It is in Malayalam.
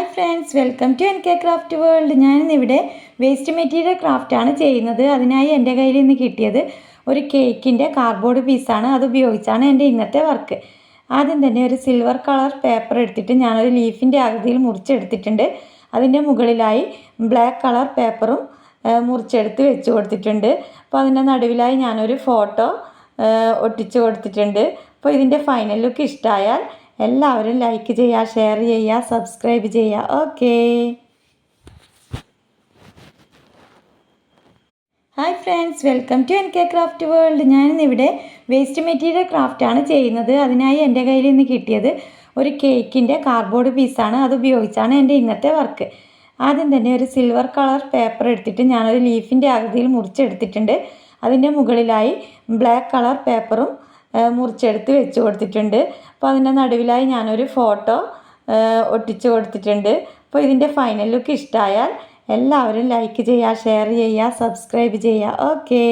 Hi friends, welcome to NK craft world. ഞാനിന്നിവിടെ വേസ്റ്റ് മെറ്റീരിയൽ ക്രാഫ്റ്റാണ് ചെയ്യുന്നത്. അതിനായി എൻ്റെ കയ്യിൽ നിന്ന് കിട്ടിയത് ഒരു കേക്കിൻ്റെ കാർഡ്ബോർഡ് പീസാണ്. അത് ഉപയോഗിച്ചാണ് എൻ്റെ ഇന്നത്തെ വർക്ക്. ആദ്യം തന്നെ ഒരു സിൽവർ കളർ പേപ്പർ എടുത്തിട്ട് ഞാനൊരു ലീഫിൻ്റെ ആകൃതിയിൽ മുറിച്ചെടുത്തിട്ടുണ്ട്. അതിൻ്റെ മുകളിലായി ബ്ലാക്ക് കളർ പേപ്പറും മുറിച്ചെടുത്ത് വെച്ച് കൊടുത്തിട്ടുണ്ട്. അപ്പോൾ അതിൻ്റെ നടുവിലായി ഞാനൊരു ഫോട്ടോ ഒട്ടിച്ച് കൊടുത്തിട്ടുണ്ട്. അപ്പോൾ ഇതിൻ്റെ ഫൈനൽ ലുക്ക് ഇഷ്ടമായാൽ എല്ലാവരും ലൈക്ക് ചെയ്യുക, ഷെയർ ചെയ്യുക, സബ്സ്ക്രൈബ് ചെയ്യുക. Okay. Hi friends, welcome to NK craft world. ഞാനിന്നിവിടെ വേസ്റ്റ് മെറ്റീരിയൽ ക്രാഫ്റ്റാണ് ചെയ്യുന്നത്. അതിനായി എൻ്റെ കയ്യിൽ നിന്ന് കിട്ടിയത് ഒരു കേക്കിൻ്റെ കാർഡ്ബോർഡ് പീസാണ്. അത് ഉപയോഗിച്ചാണ് എൻ്റെ ഇന്നത്തെ വർക്ക്. ആദ്യം തന്നെ ഒരു സിൽവർ കളർ പേപ്പർ എടുത്തിട്ട് ഞാനൊരു ലീഫിൻ്റെ ആകൃതിയിൽ മുറിച്ചെടുത്തിട്ടുണ്ട്. അതിൻ്റെ മുകളിലായി ബ്ലാക്ക് കളർ പേപ്പറും മുറിച്ചെടുത്ത് വെച്ച് കൊടുത്തിട്ടുണ്ട്. അപ്പോൾ അതിൻ്റെ നടുവിലായി ഞാനൊരു ഫോട്ടോ ഒട്ടിച്ച് കൊടുത്തിട്ടുണ്ട്. അപ്പോൾ ഇതിൻ്റെ ഫൈനൽ ലുക്ക് ഇഷ്ടമായാൽ എല്ലാവരും ലൈക്ക് ചെയ്യുക, ഷെയർ ചെയ്യുക, സബ്സ്ക്രൈബ് ചെയ്യുക. ഓക്കേ.